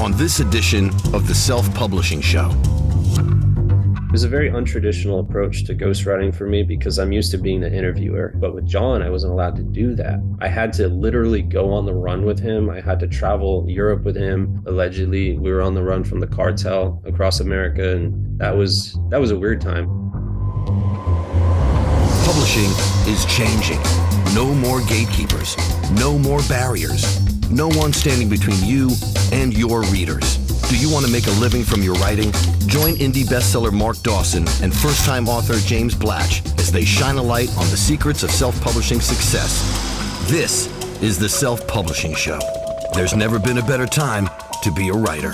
on this edition of the Self-Publishing Show. It was a very untraditional approach to ghostwriting for me because I'm used to being the interviewer. But with John, I wasn't allowed to do that. I had to literally go on the run with him. I had to travel Europe with him. Allegedly, we were on the run from the cartel across America, and that was a weird time. Publishing is changing. No more gatekeepers. No more barriers. No one standing between you and your readers. Do you want to make a living from your writing? Join indie bestseller Mark Dawson and first-time author James Blatch as they shine a light on the secrets of self-publishing success. This is the Self-Publishing Show. There's never been a better time to be a writer.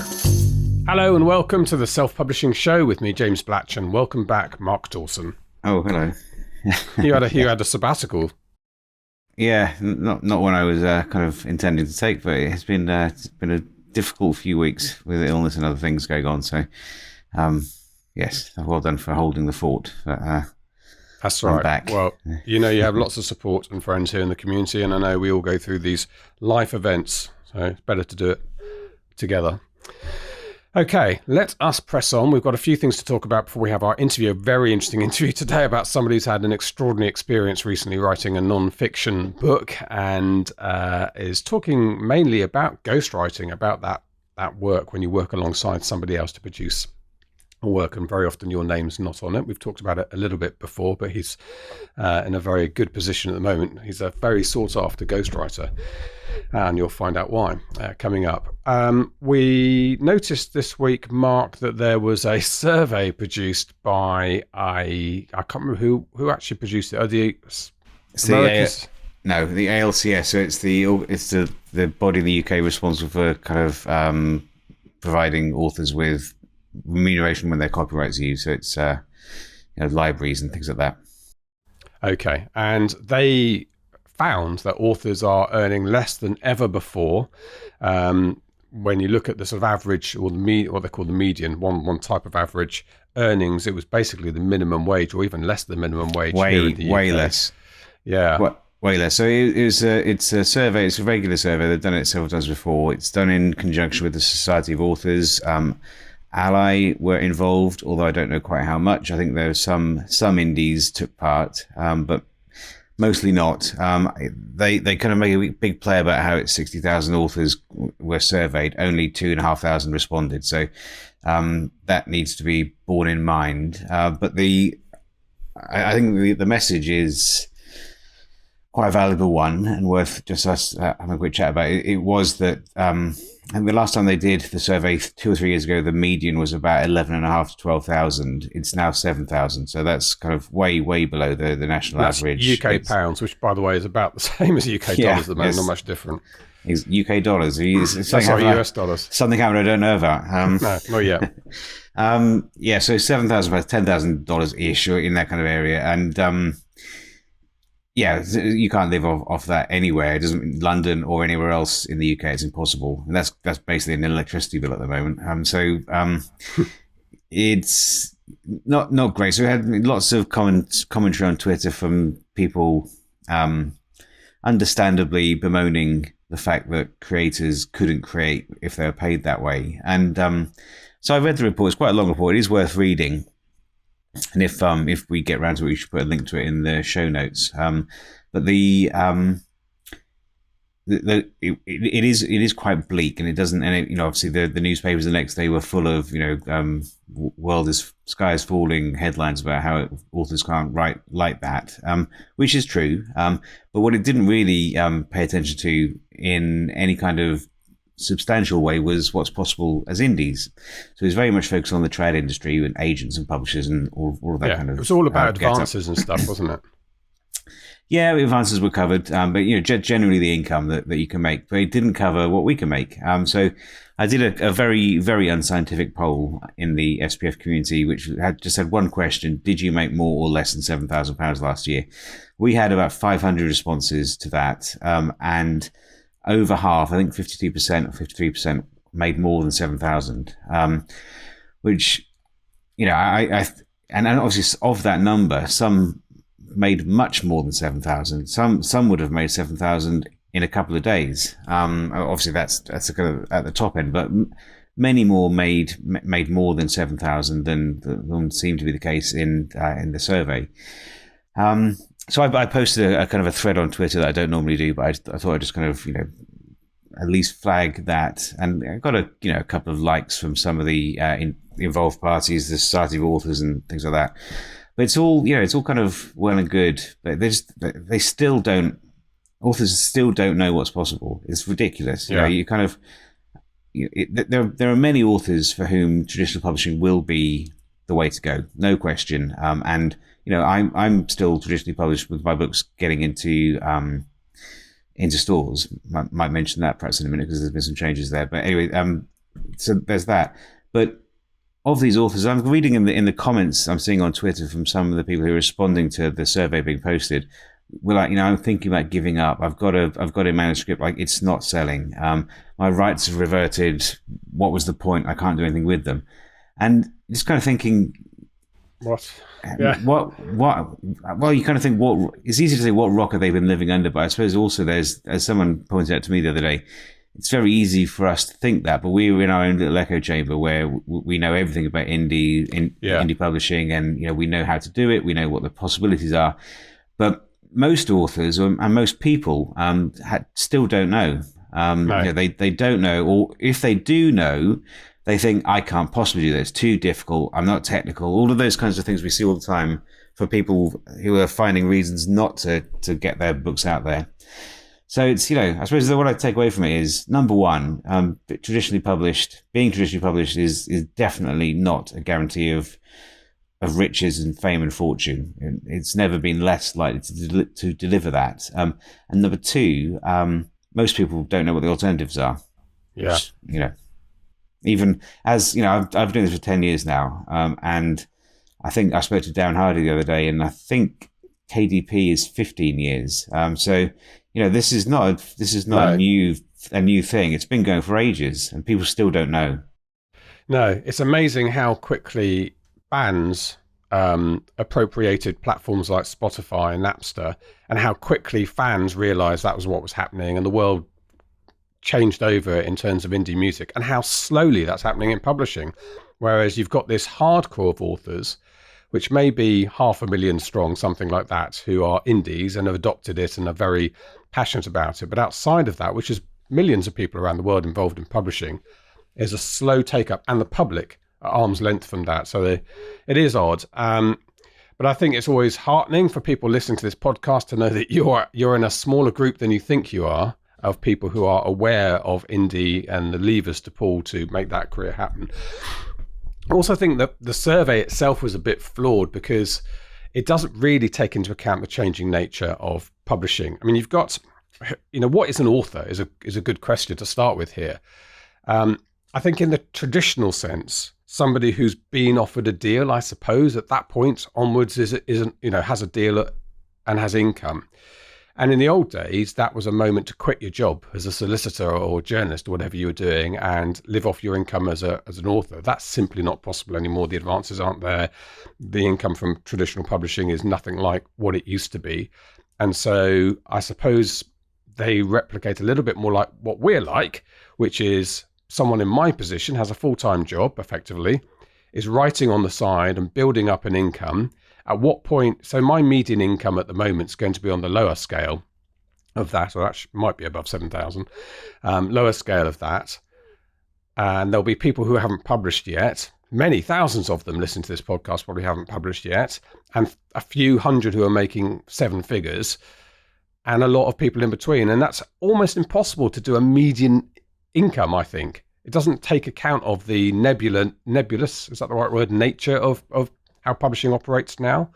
Hello and welcome to the Self-Publishing Show with me, James Blatch, and welcome back, Mark Dawson. Oh, hello. You had a sabbatical. Yeah, not one I was kind of intending to take, but it's been a difficult few weeks with illness and other things going on. So, yes, well done for holding the fort. That's right. I'm back. Well, you know, you have lots of support and friends here in the community, and I know we all go through these life events, so it's better to do it together. Okay, let us press on. We've got a few things to talk about before we have our interview. A very interesting interview today about somebody who's had an extraordinary experience recently writing a non-fiction book and is talking mainly about ghostwriting, about that work when you work alongside somebody else to produce a work, and very often your name's not on it. We've talked about it a little bit before, but he's in a very good position at the moment. He's a very sought-after ghostwriter, and you'll find out why coming up. We noticed this week, Mark, that there was a survey produced by I can't remember who actually produced it. The ALCS. So it's the body in the UK responsible for kind of providing authors with remuneration when their copyrights are used. So it's libraries and things like that. Okay, and they found that authors are earning less than ever before. When you look at the sort of average, or what they call the median, one type of average earnings, it was basically the minimum wage, or even less than minimum wage. Here in the UK. Way less. Yeah. Way less. So it's a survey. It's a regular survey. They've done it several times before. It's done in conjunction with the Society of Authors. Ally were involved, although I don't know quite how much. I think there were some indies took part, but mostly not. They kind of make a big play about how it's 60,000 authors were surveyed, only 2,500 responded. So that needs to be borne in mind. But I think the message is quite a valuable one and worth just us having a quick chat about. It was that and the last time they did the survey 2 or 3 years ago, the median was about 11,500 to 12,000. It's now 7,000. So that's kind of way below the national average. UK pounds, which by the way is about the same as UK dollars at the moment, not much different. It's UK dollars. Sorry, US dollars. Something happened I don't know about. No, not yet. So 7,000 about $10,000-ish in that kind of area. And you can't live off that anywhere. It doesn't London or anywhere else in the UK. It's impossible, and that's basically an electricity bill at the moment. It's not great. So we had lots of commentary on Twitter from people, understandably bemoaning the fact that creators couldn't create if they were paid that way. And so I read the report. It's quite a long report. It is worth reading. And if we get around to it, we should put a link to it in the show notes. But it is quite bleak, and it doesn't. And it, obviously the newspapers the next day were full of sky is falling headlines about how authors can't write like that, which is true. But what it didn't really pay attention to in any kind of substantial way was what's possible as indies. So it's very much focused on the trade industry and agents and publishers and all of that kind of. It was all about advances and stuff, wasn't it? Yeah, the advances were covered, but generally the income that you can make, but it didn't cover what we can make. So I did a very, very unscientific poll in the SPF community, which had one question: did you make more or less than £7,000 last year? We had about 500 responses to that, and over half, I think 52% or 53%, made more than 7,000, which, and obviously of that number, some made much more than 7,000. Some would have made 7,000 in a couple of days. Obviously, that's kind of at the top end, but many more made more than 7,000 than seemed to be the case in the survey. So I posted a kind of a thread on Twitter that I don't normally do, but I thought I'd just kind of at least flag that, and I got a couple of likes from some of the involved parties, the Society of Authors and things like that. But it's all kind of well and good, but they still don't. Authors still don't know what's possible. It's ridiculous. You know, you kind of. There are many authors for whom traditional publishing will be the way to go, no question. And I'm still traditionally published with my books getting into stores. Might mention that perhaps in a minute because there's been some changes there. But anyway, so there's that. But of these authors, I'm reading in the comments I'm seeing on Twitter from some of the people who are responding to the survey being posted. We're like, I'm thinking about giving up. I've got a manuscript, like it's not selling. My rights have reverted. What was the point? I can't do anything with them. And just kind of thinking, what? Yeah. Well, you kind of think, it's easy to say what rock have they been living under, but I suppose also there's, as someone pointed out to me the other day, it's very easy for us to think that, but we're in our own little echo chamber where we know everything about indie publishing, and we know how to do it. We know what the possibilities are, but most authors and most people still don't know. No. They don't know, or if they do know, they think, I can't possibly do this. It's too difficult. I'm not technical. All of those kinds of things we see all the time for people who are finding reasons not to get their books out there. So it's, I suppose what I take away from it is, number one, being traditionally published is definitely not a guarantee of riches and fame and fortune. It's never been less likely to deliver that. And number two, most people don't know what the alternatives are. Yeah. Which, even as, I've been doing this for 10 years now. And I think I spoke to Darren Hardy the other day, and I think KDP is 15 years. So, this is not a new thing. It's been going for ages, and people still don't know. No, it's amazing how quickly bands appropriated platforms like Spotify and Napster, and how quickly fans realized that was what was happening, and the world changed over in terms of indie music, and how slowly that's happening in publishing. Whereas you've got this hardcore of authors, which may be 500,000 strong, something like that, who are indies and have adopted it and are very passionate about it. But outside of that, which is millions of people around the world involved in publishing, is a slow take up, and the public at arm's length from that. So it is odd. But I think it's always heartening for people listening to this podcast to know that you're in a smaller group than you think you are, of people who are aware of indie and the levers to pull to make that career happen. I also think that the survey itself was a bit flawed because it doesn't really take into account the changing nature of publishing. I mean, you've got, what is an author is a good question to start with here. I think in the traditional sense, somebody who's been offered a deal, I suppose, at that point onwards has a deal and has income. And in the old days, that was a moment to quit your job as a solicitor or journalist or whatever you were doing and live off your income as an author. That's simply not possible anymore. The advances aren't there. The income from traditional publishing is nothing like what it used to be. And so I suppose they replicate a little bit more like what we're like, which is someone in my position has a full-time job, effectively, is writing on the side and building up an income. At what point, so my median income at the moment is going to be on the lower scale of that, or actually might be above 7,000, lower scale of that. And there'll be people who haven't published yet. Many thousands of them listening to this podcast probably haven't published yet. And a few hundred who are making seven figures, and a lot of people in between. And that's almost impossible to do a median income, I think. It doesn't take account of the nebulous, is that the right word, nature of how publishing operates now.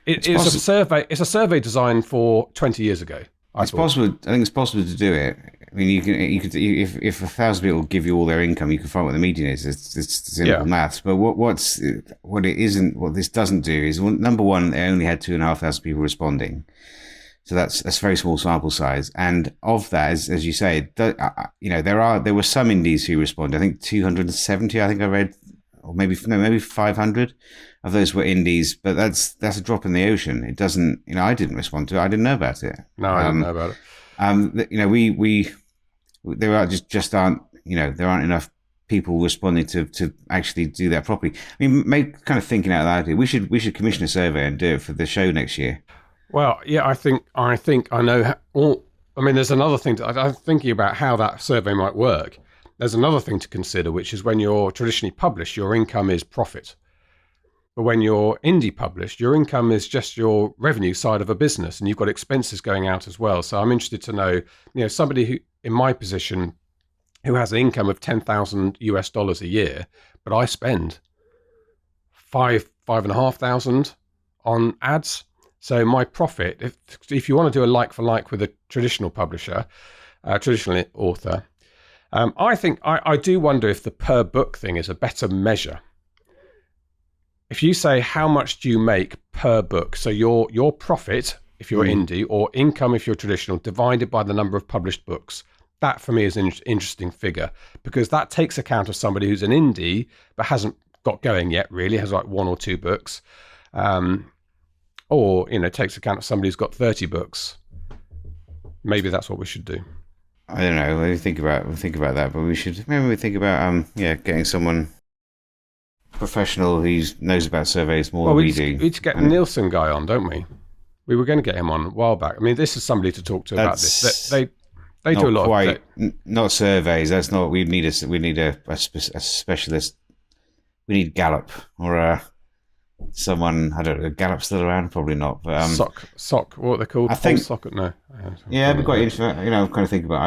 It's a survey designed for 20 years ago. It's possible. I think it's possible to do it. I mean, you could if 1,000 people give you all their income, you can find what the median is. It's simple maths. But what this doesn't do is, number one, they only had 2,500 people responding. So that's a very small sample size, and of that, as you say, there were some indies who responded. I think 270. I think I read, or maybe 500 of those were indies. But that's a drop in the ocean. It doesn't. I didn't respond to it. I didn't know about it. No, I didn't know about it. There are just aren't, there aren't enough people responding to actually do that properly. I mean, kind of thinking out loud here, we should commission a survey and do it for the show next year. Well, yeah, I think I know all. I mean, there's another thing. I'm thinking about how that survey might work. There's another thing to consider, which is when you're traditionally published, your income is profit. But when you're indie published, your income is just your revenue side of a business, and you've got expenses going out as well. So I'm interested to know, somebody who, in my position, who has an income of $10,000 a year, but I spend $5,500 on ads. So my profit, if you want to do a like for like with a traditional publisher, traditional author, I think I do wonder if the per book thing is a better measure. If you say how much do you make per book, so your profit if you're indie or income if you're traditional divided by the number of published books, that for me is an interesting figure, because that takes account of somebody who's an indie but hasn't got going yet, really has like 1 or 2 books. Or, takes account of somebody who's got 30 books. Maybe that's what we should do. I don't know. We'll think about that, but we should think about getting someone professional who knows about surveys more than we do. We need to get the Nielsen guy on, don't we? We were going to get him on a while back. I mean, this is somebody to talk to about this. They do a lot of not surveys. That's not. We need a specialist. We need Gallup or someone. I don't know. Gallup's still around? Probably not. But Sock. What are they called? I think. No. Yeah, it'd be quite interesting. I'm kind of thinking about.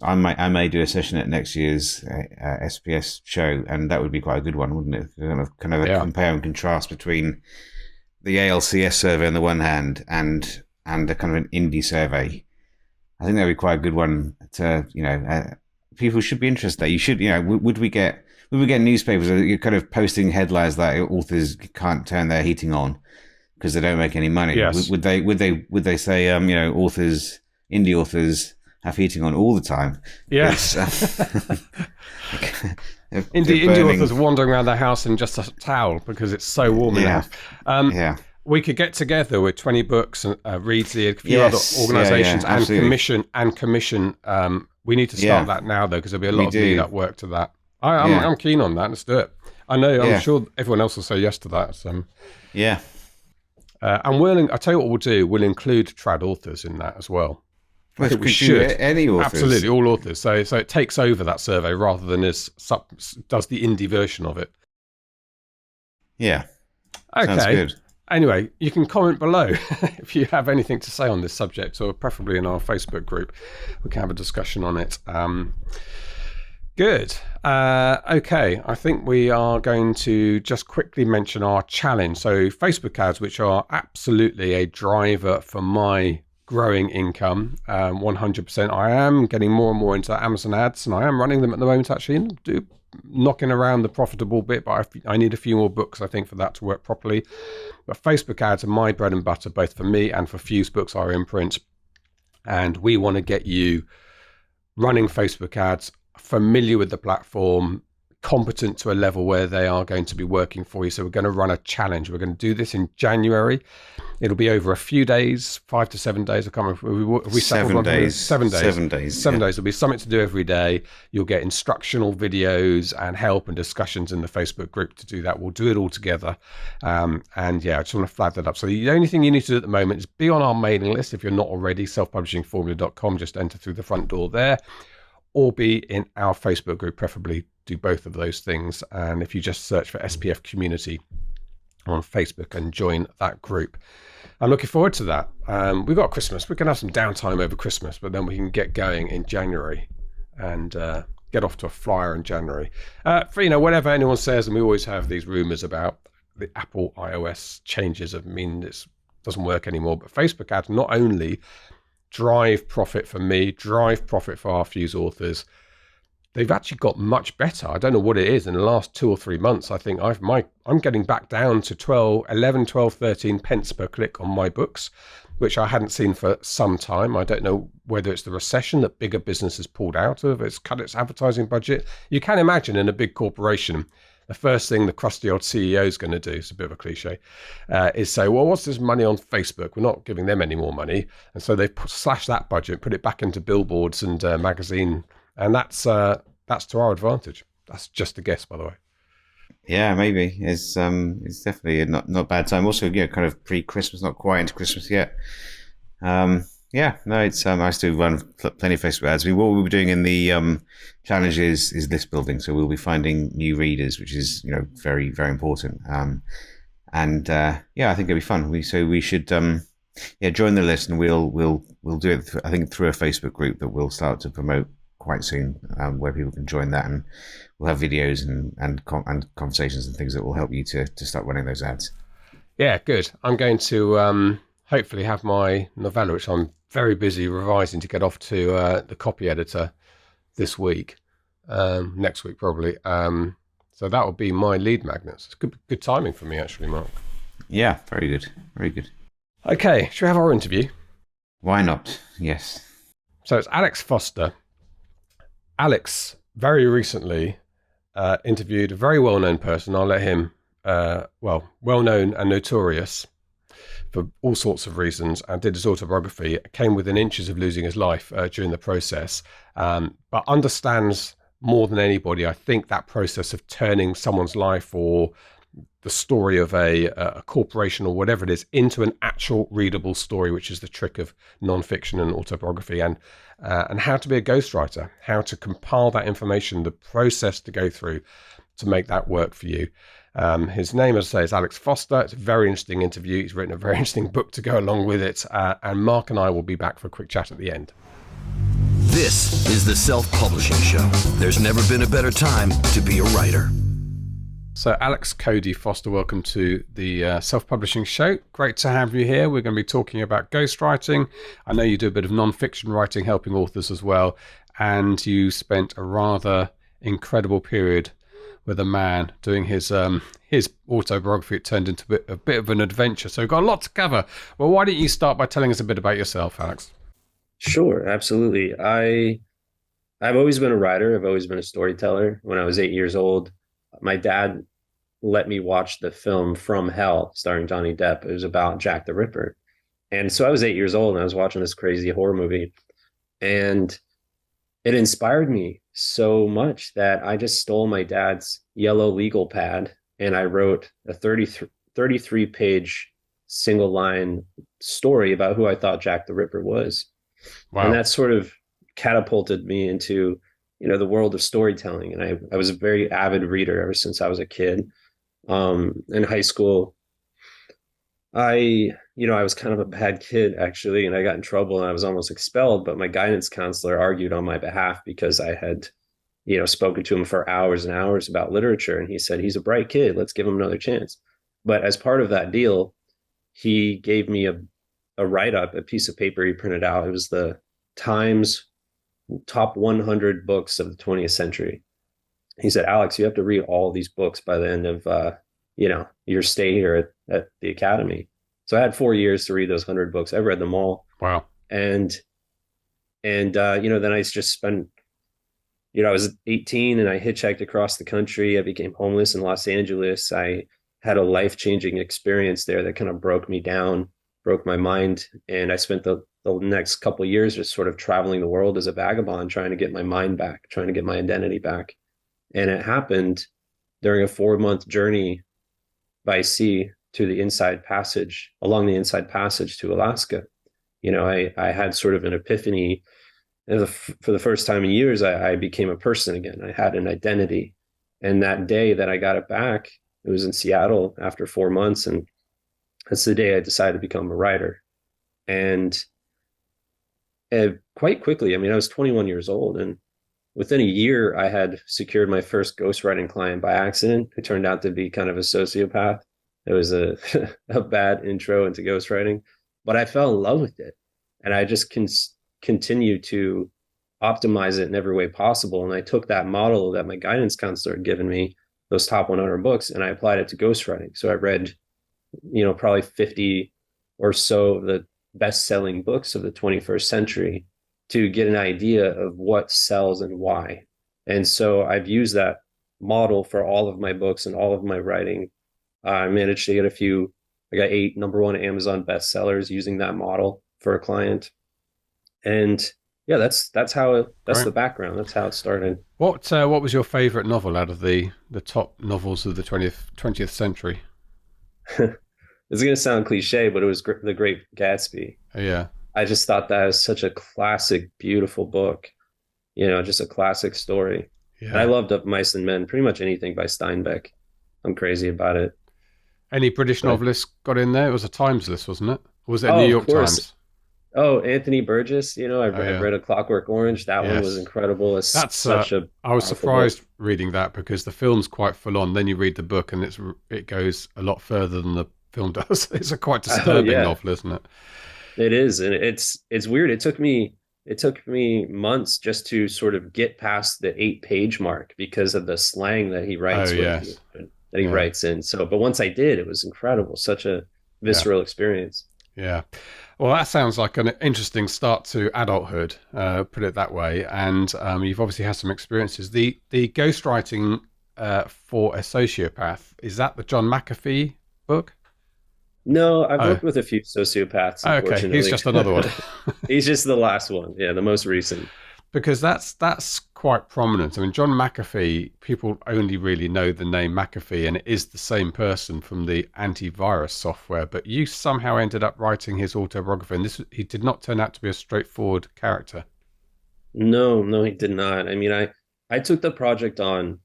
I may do a session at next year's SPS show, and that would be quite a good one, wouldn't it? Kind of a compare and contrast between the ALCS survey on the one hand and a kind of an indie survey. I think that would be quite a good one to, people should be interested. You should, would we get newspapers that you're kind of posting headlines that authors can't turn their heating on because they don't make any money? Yes. Would they say, indie authors have heating on all the time? Yes. Indie authors wandering around their house in just a towel because it's so warm in the house. We could get together with 20 books and Readsy, a few other organisations and commission. We need to start that now, though, because there'll be a lot of lead-up work to that. I'm keen on that. Let's do it. I'm sure everyone else will say yes to that. So. Yeah. And I'll tell you what we'll do. We'll include trad authors in that as well. I think we should. Any authors. Absolutely, all authors. So it takes over that survey rather than does the indie version of it. Yeah. Okay. Sounds good. Anyway, you can comment below if you have anything to say on this subject, or preferably in our Facebook group. We can have a discussion on it. Good. Okay, I think we are going to just quickly mention our challenge. So Facebook ads, which are absolutely a driver for my growing income, 100%. I am getting more and more into Amazon ads, and I am running them at the moment, actually, and knocking around the profitable bit, but I need a few more books, I think, for that to work properly. But Facebook ads are my bread and butter, both for me and for Fuse Books, our imprint. And we want to get you running Facebook ads, familiar with the platform, competent to a level where they are going to be working for you. So we're going to run a challenge. We're going to do this in January. It'll be over a few days, 5 to 7 days. I can't remember. We 7 days. 7 days. 7 days. 7 days. There'll be something to do every day. You'll get instructional videos and help and discussions in the Facebook group to do that. We'll do it all together. I just want to flag that up. So the only thing you need to do at the moment is be on our mailing list. If you're not already, selfpublishingformula.com, just enter through the front door there, or be in our Facebook group, preferably do both of those things. And if you just search for SPF Community on Facebook and join that group. I'm looking forward to that. We've got Christmas. We can have some downtime over Christmas, but then we can get going in January and get off to a flyer in January. For whatever anyone says, and we always have these rumors about the Apple iOS changes that mean it doesn't work anymore. But Facebook ads not only drive profit for me, drive profit for our Fuse authors, they've actually got much better. I don't know what it is. In the last 2 or 3 months, I think I'm getting back down to 11, 12, 13 pence per click on my books, which I hadn't seen for some time. I don't know whether it's the recession that bigger businesses pulled out of. It's cut its advertising budget. You can imagine in a big corporation, the first thing the crusty old CEO is going to do, it's a bit of a cliche, is say, well, what's this money on Facebook? We're not giving them any more money. And so they've slashed that budget, put it back into billboards and magazine. And that's to our advantage. That's just a guess, by the way. Yeah, maybe it's definitely a not bad time. Also, kind of pre-Christmas, not quite into Christmas yet. Yeah, no, it's I still run plenty of Facebook ads. I mean, what we'll be doing in the challenge is list building. So we'll be finding new readers, which is very, very important. And I think it'll be fun. We should join the list, and we'll do it. I think through a Facebook group that we'll start to promote quite soon, where people can join that, and we'll have videos and conversations and things that will help you to start running those ads. Yeah, good. I'm going to hopefully have my novella, which I'm very busy revising, to get off to the copy editor this week, next week probably. So that will be my lead magnets. It's good timing for me, actually, Mark. Yeah, very good. Very good. Okay, should we have our interview? Why not? Yes. So it's Alex Foster. Alex very recently interviewed a very well-known person. I'll let him, well-known and notorious for all sorts of reasons, and did his autobiography, came within inches of losing his life during the process, but understands more than anybody, I think, that process of turning someone's life or the story of a corporation or whatever it is into an actual readable story, which is the trick of nonfiction and autobiography, and how to be a ghostwriter, how to compile that information, the process to go through to make that work for you. His name, as I say, is Alex Foster. It's a very interesting interview. He's written a very interesting book to go along with it. And Mark and I will be back for a quick chat at the end. This is the Self-Publishing Show. There's never been a better time to be a writer. So Alex Cody Foster, welcome to the Self-Publishing Show. Great to have you here. We're going to be talking about ghostwriting. I know you do a bit of non-fiction writing, helping authors as well. And you spent a rather incredible period with a man doing his autobiography. It turned into a bit of an adventure. So we've got a lot to cover. Well, why don't you start by telling us a bit about yourself, Alex? Sure, absolutely. I've always been a writer. I've always been a storyteller. When I was 8 years old, my dad let me watch the film From Hell, starring Johnny Depp. It was about Jack the Ripper. And so I was 8 years old, and I was watching this crazy horror movie. And it inspired me so much that I just stole my dad's yellow legal pad, and I wrote a 33-page single line story about who I thought Jack the Ripper was. Wow. And that sort of catapulted me into, the world of storytelling. And I was a very avid reader ever since I was a kid. In high school, I was kind of a bad kid, actually, and I got in trouble and I was almost expelled, but my guidance counselor argued on my behalf because I had, spoken to him for hours and hours about literature. And he said, he's a bright kid, let's give him another chance. But as part of that deal, he gave me a write-up, a piece of paper he printed out. It was the Times top 100 books of the 20th century. He said, Alex, you have to read all these books by the end of, your stay here at the academy. So I had 4 years to read those 100 books. I read them all. Wow. And then I just spent, I was 18 and I hitchhiked across the country. I became homeless in Los Angeles. I had a life-changing experience there that kind of broke me down, broke my mind. And I spent the next couple of years just sort of traveling the world as a vagabond, trying to get my mind back, trying to get my identity back. And it happened during a 4-month journey by sea to the along the inside passage to Alaska. I had sort of an epiphany. For the first time in years, I became a person again. I had an identity. And that day that I got it back, it was in Seattle after 4 months. And that's the day I decided to become a writer. And quite quickly, I was 21 years old, and within a year, I had secured my first ghostwriting client by accident, who turned out to be kind of a sociopath. It was a bad intro into ghostwriting, but I fell in love with it. And I just continued to optimize it in every way possible. And I took that model that my guidance counselor had given me, those top 100 books, and I applied it to ghostwriting. So I read, probably 50 or so of the best-selling books of the 21st century to get an idea of what sells and why. And so I've used that model for all of my books and all of my writing. I managed to get I got 8 #1 Amazon bestsellers using that model for a client. And yeah, that's that's the Great. background. That's how it started. What was your favorite novel out of the top novels of the 20th century? It's going to sound cliche, but it was The Great Gatsby. Oh, yeah. I just thought that was such a classic, beautiful book, just a classic story. And I Yeah. loved Of Mice and Men, pretty much anything by Steinbeck. I'm crazy about it. Any British But novelists got in there? It was a Times list, wasn't it? Or was it a New oh, of York course. Times? Oh, Anthony Burgess, Oh, I've yeah. read A Clockwork Orange. That one was Yes. incredible. It's That's such a I was powerful book. surprised reading that because the film's quite full on. Then you read the book and it goes a lot further than the film does. It's a quite Oh disturbing yeah, novel, isn't it? it is, and it's weird. It took me months just to sort of get past the 8-page mark because of the slang that he Oh, writes with, yes. that he Yeah. writes in. So, but once I did, it was incredible. Such a Yeah. visceral experience. Yeah. Well, that sounds like an interesting start to adulthood, put it that way. And you've obviously had some experiences. The ghostwriting for a sociopath, is that the John McAfee book? No, I've Oh, worked with a few sociopaths, okay. He's unfortunately. just another one. He's just the last one. Yeah, the most recent. Because that's quite prominent. I mean, John McAfee, people only really know the name McAfee, and it is the same person from the antivirus software. But you somehow ended up writing his autobiography, and he did not turn out to be a straightforward character. No, no, he did not. I mean, I took the project on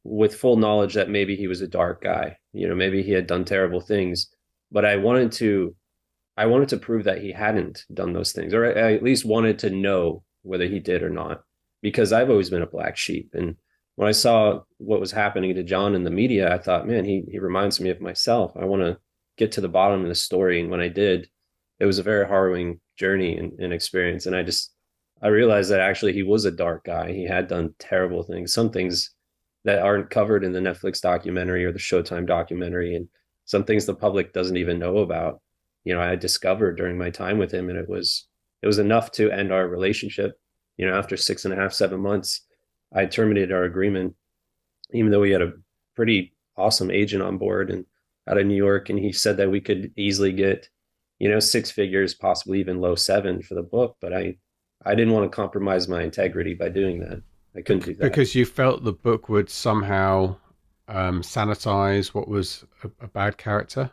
with full knowledge that maybe he was a dark guy. Maybe he had done terrible things, but I wanted to prove that he hadn't done those things, or I at least wanted to know whether he did or not, because I've always been a black sheep. And when I saw what was happening to John in the media, I thought, man, he reminds me of myself. I want to get to the bottom of the story. And when I did, it was a very harrowing journey and experience. And I realized that actually he was a dark guy. He had done terrible things, some things that aren't covered in the Netflix documentary or the Showtime documentary, and some things the public doesn't even know about. I discovered during my time with him, and it was enough to end our relationship. After 6.5, 7 months, I terminated our agreement, even though we had a pretty awesome agent on board and out of New York, and he said that we could easily get, 6 figures, possibly even low 7 for the book. But I didn't want to compromise my integrity by doing that. I couldn't do that. Because you felt the book would somehow sanitize what was a bad character.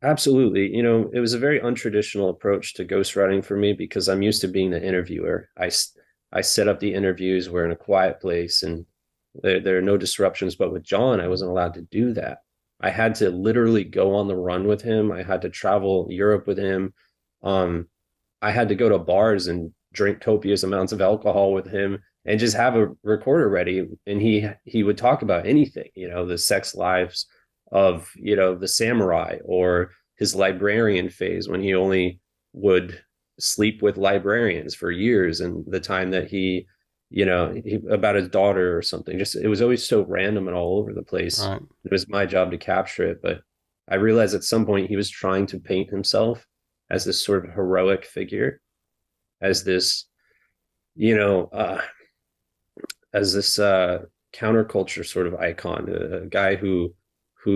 Absolutely. It was a very untraditional approach to ghostwriting for me because I'm used to being the interviewer. I set up the interviews. We're in a quiet place and there are no disruptions. But with John, I wasn't allowed to do that. I had to literally go on the run with him. I had to travel Europe with him. I had to go to bars and drink copious amounts of alcohol with him and just have a recorder ready. And he would talk about anything, the sex lives of, the samurai, or his librarian phase when he only would sleep with librarians for years, and the time that about his daughter or something. Just, it was always so random and all over the place. Right. It was my job to capture it. But I realized at some point he was trying to paint himself as this sort of heroic figure, as this, as this counterculture sort of icon, a guy who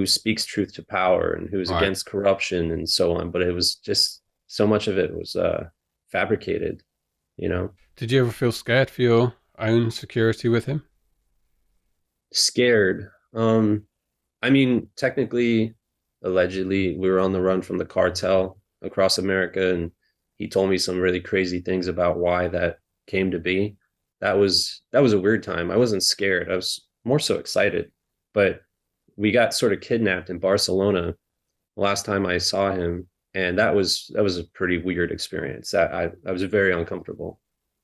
speaks truth to power and who's Right. against corruption and so on. But it was just, so much of it was fabricated. Did you ever feel scared for your own security with him? Scared. I mean, technically, allegedly, we were on the run from the cartel across America, and he told me some really crazy things about why that came to be. That was a weird time. I wasn't scared. I was more so excited. But we got sort of kidnapped in Barcelona last time I saw him, and that was a pretty weird experience. I was very uncomfortable,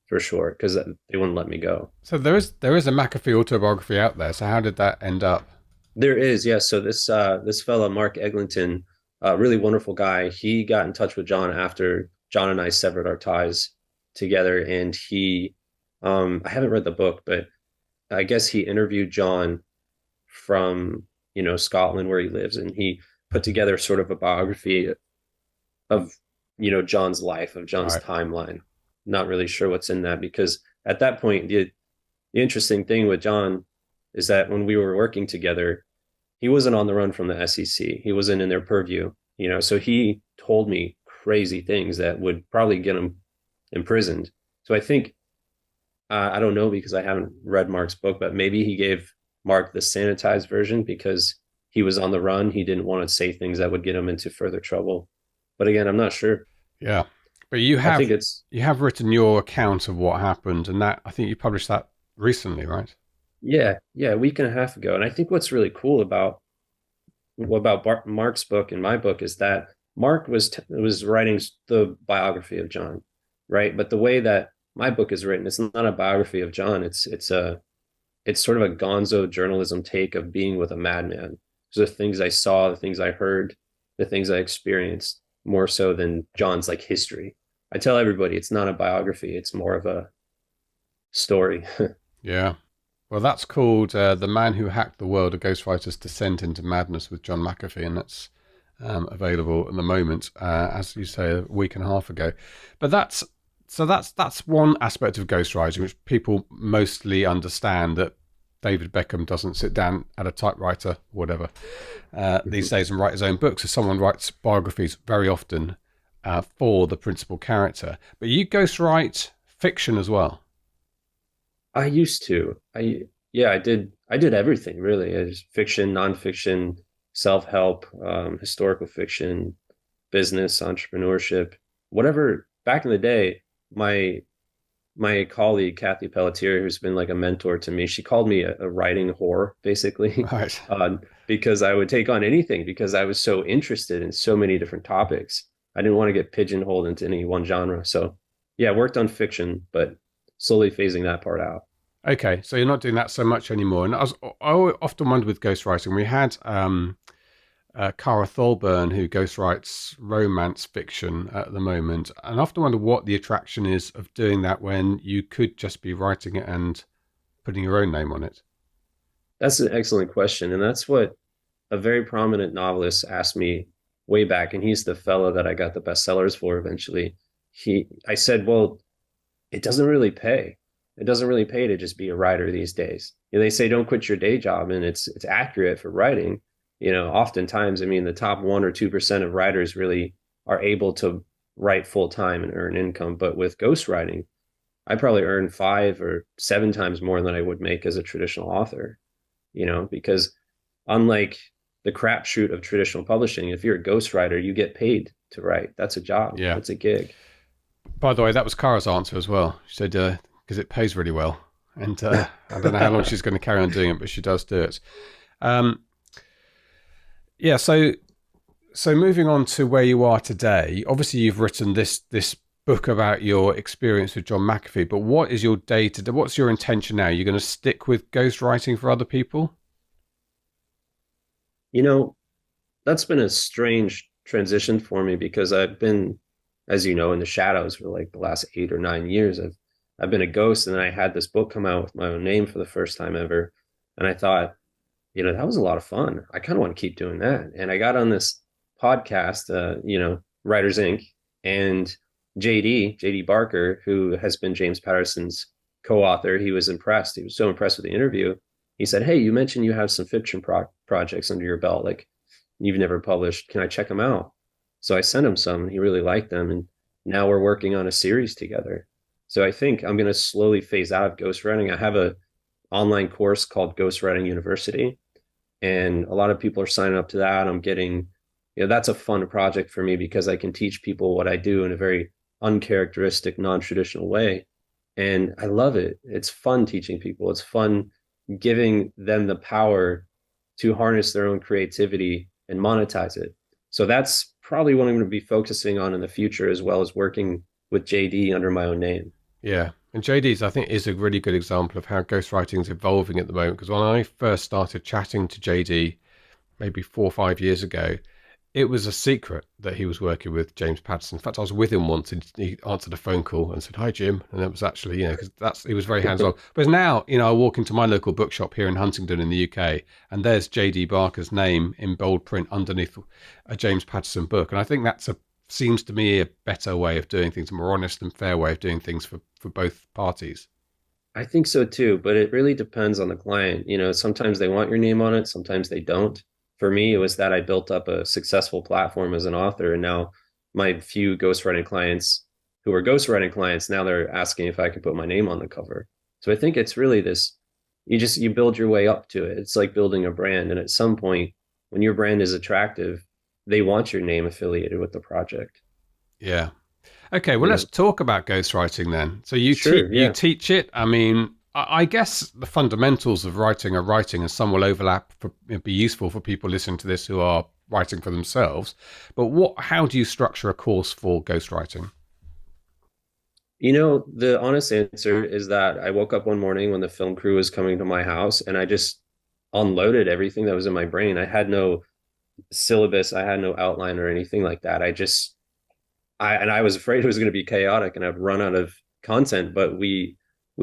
for sure, because they wouldn't let me go. So there is a McAfee autobiography out there. So how did that end up? There is, yes. So this fella, Mark Eglinton, a really wonderful guy, he got in touch with John after John and I severed our ties together, and I haven't read the book, but I guess he interviewed John from Scotland, where he lives, and he put together sort of a biography of John's life, of John's Right. timeline. Not really sure what's in that, because at that point the interesting thing with John is that when we were working together, he wasn't on the run from the SEC. He wasn't in their purview, so he told me crazy things that would probably get him imprisoned. So I think, I don't know because I haven't read Mark's book, but maybe he gave Mark the sanitized version because he was on the run. He didn't want to say things that would get him into further trouble. But again, I'm not sure. Yeah. But I think you have written your account of what happened, and that I think you published that recently, right? Yeah, a week and a half ago. And I think what's really cool about Mark's book and my book is that Mark was writing the biography of John, right? But the way that my book is written, it's not a biography of John. It's sort of a gonzo journalism take of being with a madman. So the things I saw, the things I heard, the things I experienced, more so than John's like history. I tell everybody it's not a biography. It's more of a story. Yeah. Well, that's called The Man Who Hacked the World, A Ghostwriter's Descent into Madness with John McAfee, and that's available at the moment, as you say, a week and a half ago. But that's one aspect of ghostwriting, which people mostly understand, that David Beckham doesn't sit down at a typewriter, whatever, these days and write his own books. So someone writes biographies very often for the principal character. But you ghostwrite fiction as well. I used to. I did everything really. It was fiction, nonfiction, self-help, historical fiction, business, entrepreneurship, whatever. Back in the day, my colleague Kathy Pelletier, who's been like a mentor to me, she called me a writing whore, basically, Right. because I would take on anything because I was so interested in so many different topics. I didn't want to get pigeonholed into any one genre. So yeah, I worked on fiction, but slowly phasing that part out. Okay, so you're not doing that so much anymore. And I often wondered with ghostwriting, we had Cara Thorburn, who ghostwrites romance fiction at the moment, and I often wonder what the attraction is of doing that when you could just be writing it and putting your own name on it. That's an excellent question. And that's what a very prominent novelist asked me way back. And he's the fellow that I got the bestsellers for eventually. I said, well, it doesn't really pay. It doesn't really pay to just be a writer these days. They say don't quit your day job, and it's accurate for writing. Oftentimes, the top 1 or 2% of writers really are able to write full time and earn income. But with ghostwriting, I probably earn 5 or 7 times more than I would make as a traditional author. Because unlike the crapshoot of traditional publishing, if you're a ghostwriter, you get paid to write. That's a job. Yeah, it's a gig. By the way, that was Cara's answer as well. She said because it pays really well, and I don't know how long she's going to carry on doing it, but she does do it. Yeah, so moving on to where you are today, obviously you've written this book about your experience with John McAfee, but what is your day-to-day? What's your intention now? You're going to stick with ghostwriting for other people? That's been a strange transition for me because I've been, as you know, in the shadows for like the last 8 or 9 years. I've been a ghost, and then I had this book come out with my own name for the first time ever. And I thought, that was a lot of fun. I kind of want to keep doing that. And I got on this podcast, Writers Inc. and JD Barker, who has been James Patterson's co-author. He was impressed. He was so impressed with the interview. He said, hey, you mentioned you have some fiction projects under your belt, like you've never published. Can I check them out? So I sent him some, and he really liked them. And now we're working on a series together. So I think I'm going to slowly phase out of ghostwriting. I have an online course called Ghostwriting University, and a lot of people are signing up to that. I'm getting, that's a fun project for me because I can teach people what I do in a very uncharacteristic, non-traditional way. And I love it. It's fun teaching people. It's fun giving them the power to harness their own creativity and monetize it. So that's probably what I'm going to be focusing on in the future, as well as working with JD under my own name. Yeah. And JD's, I think, is a really good example of how ghostwriting is evolving at the moment. Because when I first started chatting to JD, maybe 4 or 5 years ago, it was a secret that he was working with James Patterson. In fact, I was with him once, and he answered a phone call and said, hi, Jim. And it was actually, because he was very hands-on. But now, I walk into my local bookshop here in Huntingdon in the UK, and there's JD Barker's name in bold print underneath a James Patterson book. And I think that's seems to me a better way of doing things, a more honest and fair way of doing things for both parties. I think so too, but it really depends on the client. Sometimes they want your name on it, sometimes they don't. For me, it was that I built up a successful platform as an author, and now my few ghostwriting clients who are ghostwriting clients, now they're asking if I could put my name on the cover. So I think it's really this, you build your way up to it. It's like building a brand. And at some point, when your brand is attractive, they want your name affiliated with the project. Yeah. Okay, well, let's talk about ghostwriting then. So you teach it. I mean, I guess the fundamentals of writing are writing, and some will overlap, be useful for people listening to this who are writing for themselves. But how do you structure a course for ghostwriting? The honest answer is that I woke up one morning when the film crew was coming to my house, and I just unloaded everything that was in my brain. I had no syllabus, I had no outline or anything like that. I was afraid it was going to be chaotic and I'd run out of content, but we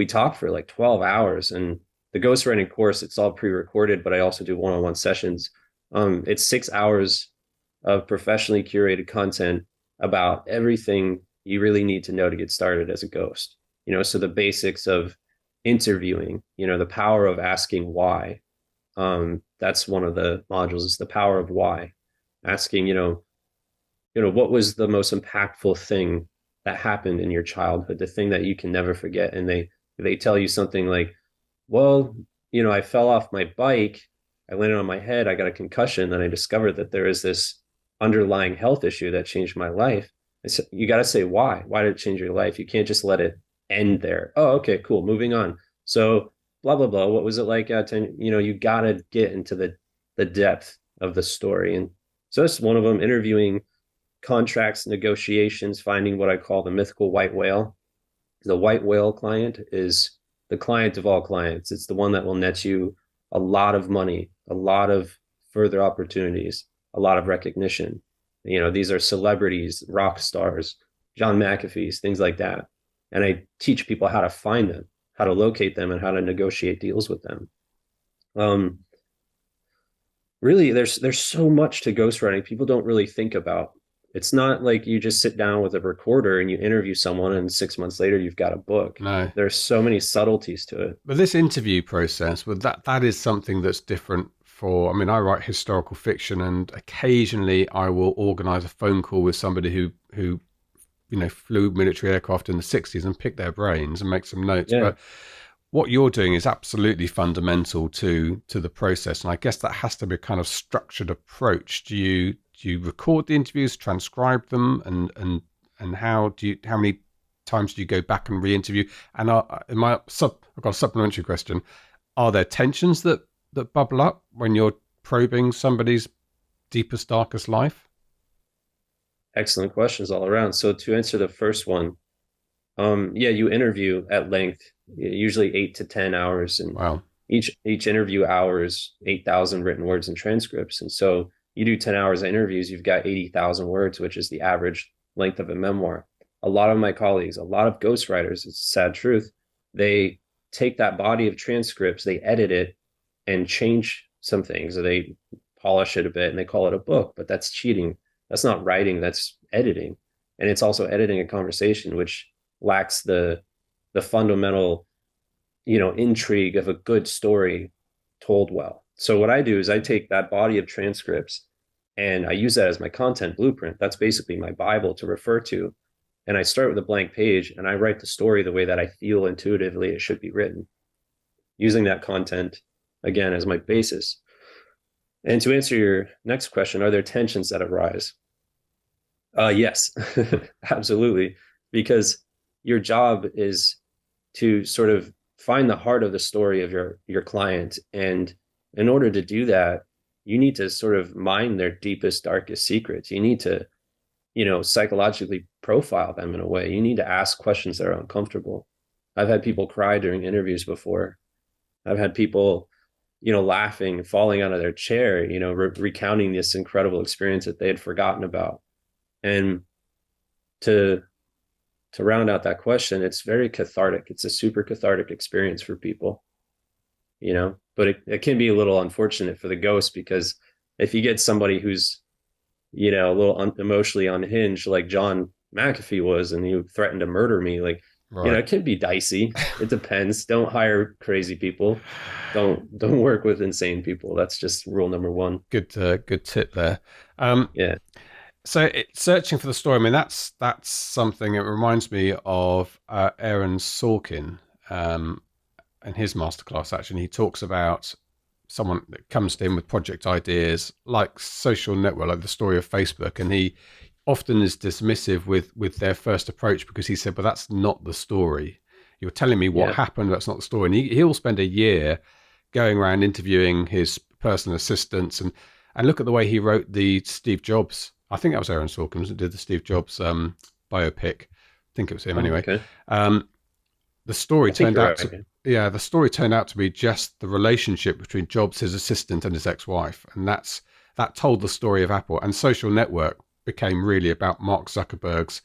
talked for like 12 hours. And the ghostwriting course, it's all pre-recorded, but I also do one-on-one sessions. It's 6 hours of professionally curated content about everything you really need to know to get started as a ghost. So the basics of interviewing, the power of asking why. That's one of the modules, is the power of why. Asking, what was the most impactful thing that happened in your childhood, the thing that you can never forget? And they tell you something like, well, I fell off my bike, I landed on my head, I got a concussion, and I discovered that there is this underlying health issue that changed my life. You got to say why. Why did it change your life? You can't just let it end there. Oh, okay, cool. Moving on. So blah, blah, blah. What was it like at 10? You got to get into the depth of the story. And so that's one of them. Interviewing, contracts, negotiations, finding what I call the mythical white whale. The white whale client is the client of all clients. It's the one that will net you a lot of money, a lot of further opportunities, a lot of recognition. These are celebrities, rock stars, John McAfee's, things like that. And I teach people how to find them, how to locate them, and how to negotiate deals with them. Really, there's so much to ghostwriting people don't really think about. It's not like you just sit down with a recorder and you interview someone and 6 months later you've got a book. No. There's so many subtleties to it. But this interview process, that is something that's different I write historical fiction, and occasionally I will organize a phone call with somebody who flew military aircraft in the 60s and pick their brains and make some notes. Yeah. But what you're doing is absolutely fundamental to the process. And I guess that has to be a kind of structured approach. Do you record the interviews, transcribe them, and how many times do you go back and re-interview? And I've got a supplementary question. Are there tensions that bubble up when you're probing somebody's deepest, darkest life? Excellent questions all around. So to answer the first one, you interview at length, usually 8 to 10 hours, and wow. Each interview hour is 8,000 written words and transcripts. And so you do 10 hours of interviews, you've got 80,000 words, which is the average length of a memoir. A lot of my colleagues, a lot of ghostwriters, it's a sad truth, they take that body of transcripts, they edit it and change some things, or they polish it a bit and they call it a book, but that's cheating. That's not writing, that's editing. And it's also editing a conversation, which lacks the fundamental, intrigue of a good story told well. So what I do is I take that body of transcripts and I use that as my content blueprint. That's basically my Bible to refer to. And I start with a blank page and I write the story the way that I feel intuitively it should be written, using that content again as my basis. And to answer your next question, are there tensions that arise? Yes, absolutely. Because your job is to sort of find the heart of the story of your client. And in order to do that, you need to sort of mine their deepest, darkest secrets. You need to, psychologically profile them in a way. You need to ask questions that are uncomfortable. I've had people cry during interviews before. I've had people, laughing, falling out of their chair, recounting this incredible experience that they had forgotten about. And to round out that question, it's very cathartic. It's a super cathartic experience for people, but it can be a little unfortunate for the ghost, because if you get somebody who's, a little emotionally unhinged, like John McAfee was, and he threatened to murder me, like Right. it can be dicey. It depends. Don't hire crazy people. Don't work with insane people. That's just rule number one. Good tip there. Yeah. So searching for the story, I mean, that's something. It reminds me of Aaron Sorkin in his masterclass. Actually, he talks about someone that comes to him with project ideas like social network, like the story of Facebook, and he often is dismissive with their first approach because he said, "But that's not the story. You're telling me what happened. That's not the story." And he'll spend a year going around interviewing his personal assistants and look at the way he wrote the Steve Jobs. I think that was Aaron Sorkin who did the Steve Jobs biopic. I think it was him anyway. Okay. The story turned out right. the story turned out to be just the relationship between Jobs, his assistant, and his ex-wife, and that told the story of Apple. And Social Network became really about Mark Zuckerberg's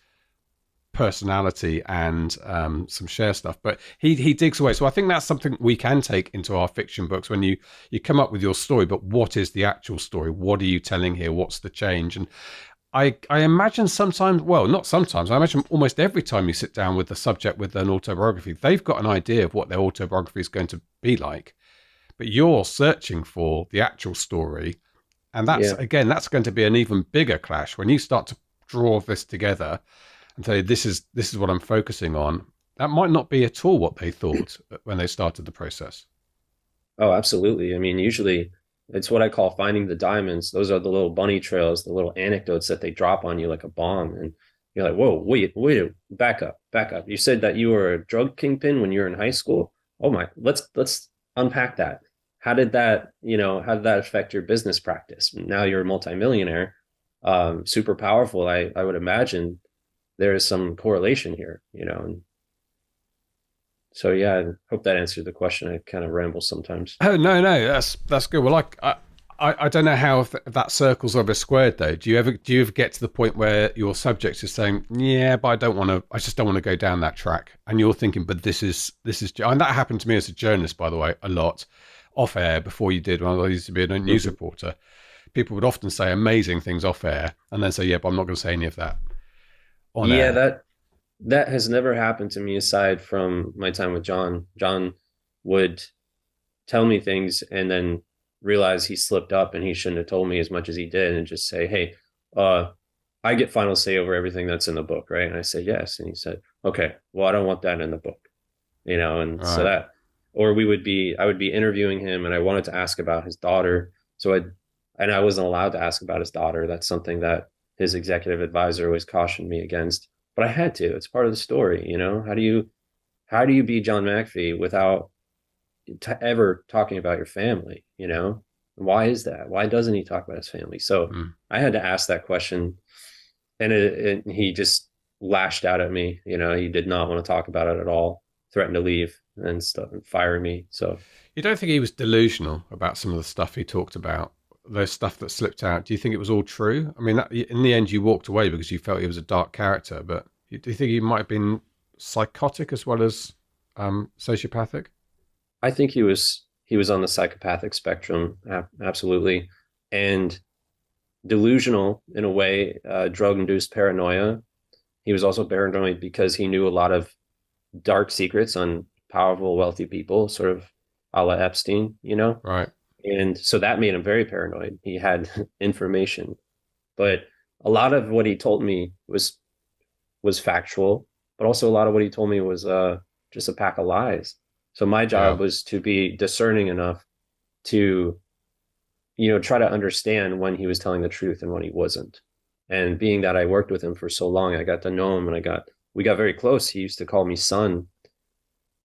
personality and some share stuff. But he digs away. So I think that's something we can take into our fiction books when you come up with your story. But what is the actual story? What are you telling here? What's the change? And I imagine sometimes, well, not sometimes, I imagine almost every time you sit down with the subject with an autobiography, they've got an idea of what their autobiography is going to be like. But you're searching for the actual story. And that's going to be an even bigger clash when you start to draw this together and say, this is what I'm focusing on. That might not be at all what they thought when they started the process. Oh, absolutely. I mean, usually it's what I call finding the diamonds. Those are the little bunny trails, the little anecdotes that they drop on you like a bomb. And you're like, whoa, wait, back up. You said that you were a drug kingpin when you were in high school. Oh my, let's unpack that. How did that affect your business practice? Now you're a multimillionaire, super powerful. I would imagine there is some correlation here, and so I hope that answered the question. I kind of ramble sometimes. Oh no, that's good. Well, I don't know how that circle's ever squared though. Do you ever get to the point where your subject is saying, yeah, but I just don't want to go down that track, and you're thinking, but this is, and that happened to me as a journalist, by the way, a lot off air before you did when I used to be a news reporter. People would often say amazing things off air and then say, yeah, but I'm not going to say any of that on air. That has never happened to me aside from my time with John. John would tell me things and then realize he slipped up and he shouldn't have told me as much as he did, and just say, hey, I get final say over everything that's in the book, right? And I said, yes. And he said, okay, well, I don't want that in the book, and right. So that, or I would be interviewing him and I wanted to ask about his daughter. And I wasn't allowed to ask about his daughter. That's something that his executive advisor always cautioned me against, but I had to. It's part of the story. How do you be John McAfee without ever talking about your family? Why is that? Why doesn't he talk about his family? So I had to ask that question, and he just lashed out at me. He did not want to talk about it at all, threatened to leave and stuff and fire me. So you don't think he was delusional about some of the stuff he talked about? Those stuff that slipped out, do you think it was all true? I mean, in the end, you walked away because you felt he was a dark character, but do you think he might have been psychotic as well as sociopathic? I think he was on the psychopathic spectrum, absolutely, and delusional in a way, drug-induced paranoia. He was also paranoid because he knew a lot of dark secrets on powerful, wealthy people, sort of a la Epstein, Right. And so that made him very paranoid. He had information, but a lot of what he told me was factual, but also a lot of what he told me was just a pack of lies. So my job was to be discerning enough to, try to understand when he was telling the truth and when he wasn't. And being that I worked with him for so long, I got to know him, and we got very close. He used to call me son,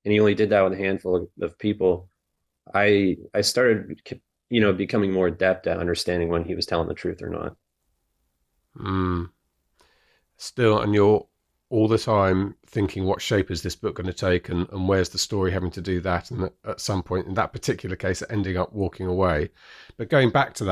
and he only did that with a handful of people. I started, becoming more adept at understanding when he was telling the truth or not. Still, and you're all the time thinking, what shape is this book going to take, and where's the story having to do that? And at some point, in that particular case, ending up walking away. But going back to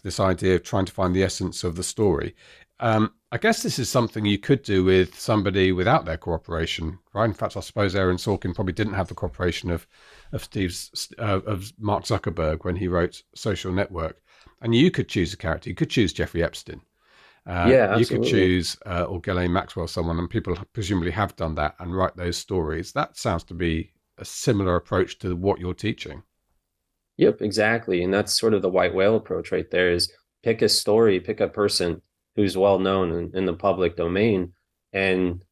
this idea of trying to find the essence of the story, I guess this is something you could do with somebody without their cooperation, right? In fact, I suppose Aaron Sorkin probably didn't have the cooperation of Mark Zuckerberg when he wrote Social Network. And you could choose a character. You could choose Jeffrey Epstein. Yeah, You could absolutely. choose or Ghislaine Maxwell, someone, and people presumably have done that and write those stories. That sounds to be a similar approach to what you're teaching. Yep, exactly. And that's sort of the white whale approach right there is pick a story, pick a person who's well known in the public domain. And,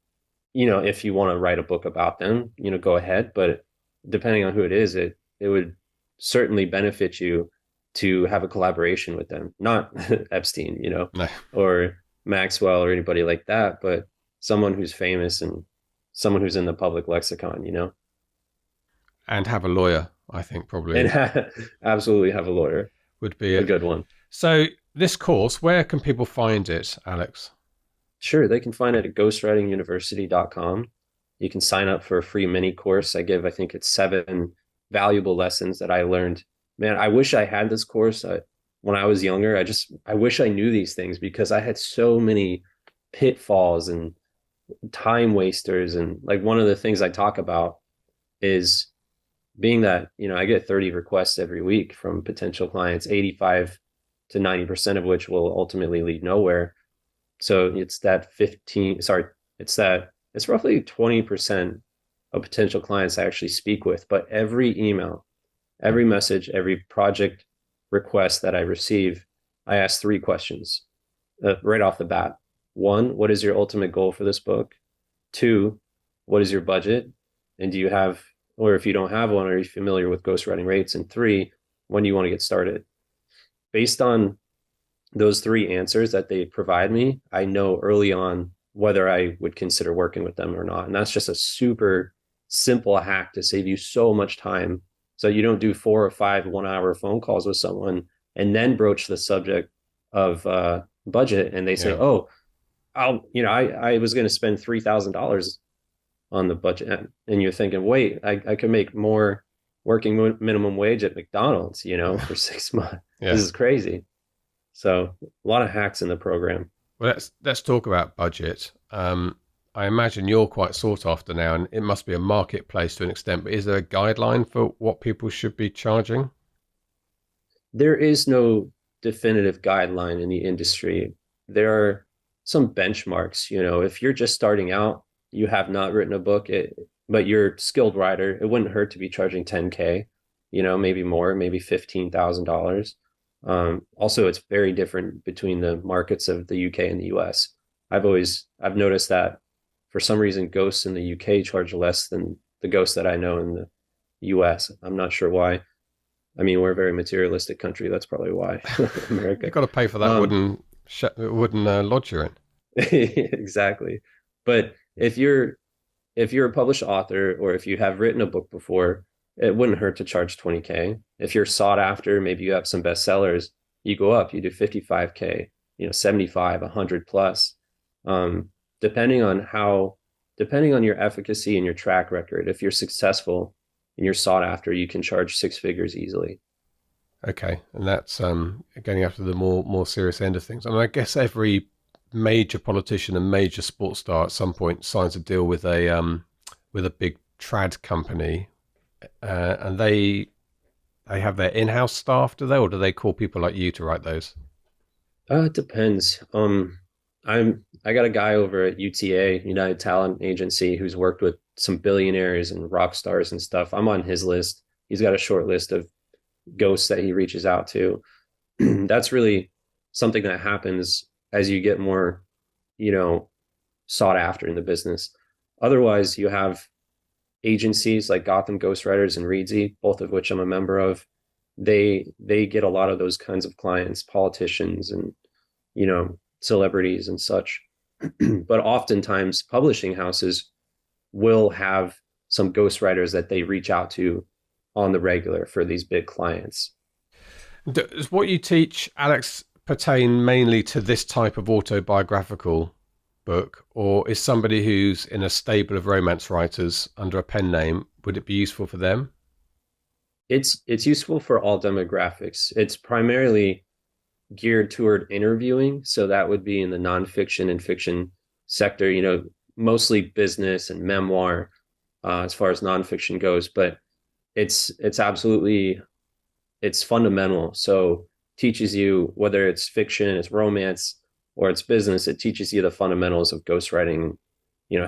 if you want to write a book about them, go ahead. But depending on who it is, it would certainly benefit you to have a collaboration with them, not Epstein, No. or Maxwell or anybody like that, but someone who's famous and someone who's in the public lexicon. And have a lawyer, I think probably And absolutely have a lawyer, would be a it. good one. So this course, where can people find it, Alex? Sure, they can find it at ghostwritinguniversity.com. You can sign up for a free mini course. I think it's 7 valuable lessons that I learned. Man, I wish I had this course when I was younger. I wish I knew these things because I had so many pitfalls and time wasters. And like one of the things I talk about is being that, I get 30 requests every week from potential clients, 85 to 90% of which will ultimately lead nowhere. So it's roughly 20% of potential clients I actually speak with. But every email, every message, every project request that I receive, I ask 3 questions right off the bat. 1, what is your ultimate goal for this book? 2, what is your budget? And do you have, or if you don't have one, are you familiar with ghostwriting rates? And 3, when do you want to get started? Based on those 3 answers that they provide me, I know early on whether I would consider working with them or not. And that's just a super simple hack to save you so much time. So you don't do 4 or 5 1-hour phone calls with someone and then broach the subject of budget. And they say, Yeah. oh, I was going to spend $3,000 on the budget. And you're thinking, wait, I could make more working minimum wage at McDonald's, for 6 months. Yeah. This is crazy. So a lot of hacks in the program. Well, let's talk about budget. I imagine you're quite sought after now, and it must be a marketplace to an extent. But is there a guideline for what people should be charging? There is no definitive guideline in the industry. There are some benchmarks. If you're just starting out, you have not written a book, but you're a skilled writer, it wouldn't hurt to be charging $10K, maybe more, maybe $15,000. Also, it's very different between the markets of the UK and the US. I've noticed that for some reason, ghosts in the UK charge less than the ghosts that I know in the US. I'm not sure why. I mean, we're a very materialistic country. That's probably why. America. You've got to pay for that wooden lodge you're in. Exactly. But if you're a published author, or if you have written a book before, it wouldn't hurt to charge $20K. If you're sought after, maybe you have some bestsellers, you go up, you do $55K, 75, 100 plus. Depending on your efficacy and your track record, if you're successful and you're sought after, you can charge 6 figures easily. Okay, and that's getting after the more serious end of things. I mean, I guess every major politician and major sports star at some point signs a deal with a big trad company, and they have their in-house staff, do they, or do they call people like you to write those? It depends. I got a guy over at UTA, United Talent Agency, who's worked with some billionaires and rock stars and stuff. I'm on his list. He's got a short list of ghosts that he reaches out to. That's really something that happens as you get more, sought after in the business. Otherwise, you have agencies like Gotham Ghostwriters and Reedsy, both of which I'm a member of. They get a lot of those kinds of clients, politicians and, celebrities and such. But oftentimes publishing houses will have some ghostwriters that they reach out to on the regular for these big clients. Does what you teach, Alex, pertain mainly to this type of autobiographical book, or is somebody who's in a stable of romance writers under a pen name, would it be useful for them? It's useful for all demographics. It's primarily geared toward interviewing, so that would be in the nonfiction and fiction sector, mostly business and memoir as far as nonfiction goes, but it's fundamental. So teaches you whether it's fiction, it's romance, or it's business, it teaches you the fundamentals of ghostwriting,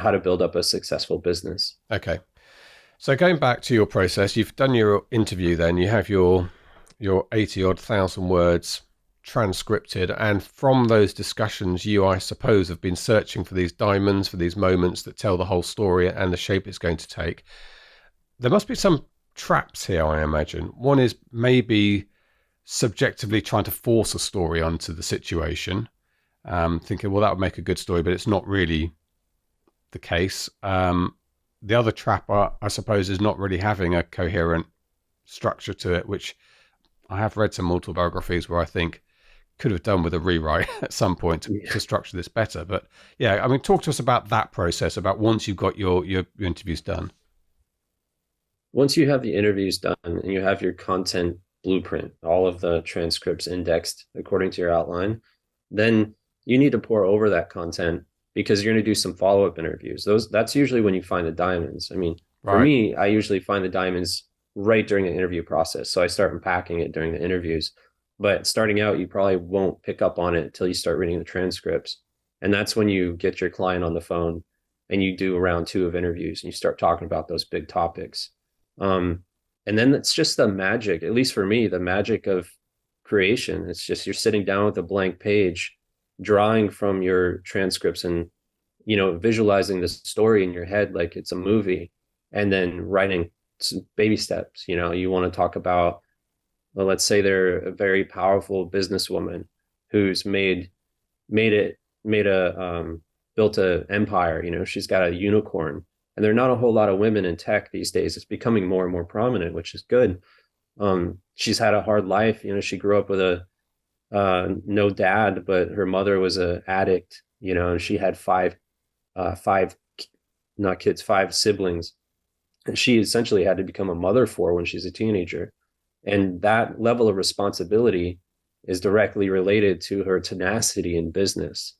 how to build up a successful business. Okay. So going back to your process, you've done your interview, then you have your 80 odd thousand words transcripted, and from those discussions you, I suppose, have been searching for these diamonds, for these moments that tell the whole story and the shape it's going to take. There must be some traps here, I imagine. One is maybe subjectively trying to force a story onto the situation, thinking, well, that would make a good story, but it's not really the case. The other trap, I suppose, is not really having a coherent structure to it, which I have read some autobiographies where I think could have done with a rewrite at some point to structure this better. But yeah, I mean, talk to us about that process, about once you've got your interviews done. Once you have the interviews done and you have your content blueprint, all of the transcripts indexed according to your outline, then you need to pour over that content, because you're going to do some follow-up interviews. That's usually when you find the diamonds. I mean, for me, I usually find the diamonds right during the interview process. So I start unpacking it during the interviews. But starting out, you probably won't pick up on it until you start reading the transcripts. And that's when you get your client on the phone and you do a round 2 of interviews and you start talking about those big topics. And then it's just the magic, at least for me, the magic of creation. It's just you're sitting down with a blank page, drawing from your transcripts and, visualizing the story in your head like it's a movie, and then writing some baby steps. You want to talk about, well, let's say they're a very powerful businesswoman who's built a empire. She's got a unicorn, and there are not a whole lot of women in tech these days. It's becoming more and more prominent, which is good. She's had a hard life. She grew up with no dad, but her mother was an addict, and she had five siblings, and she essentially had to become a mother for when she's a teenager. And that level of responsibility is directly related to her tenacity in business,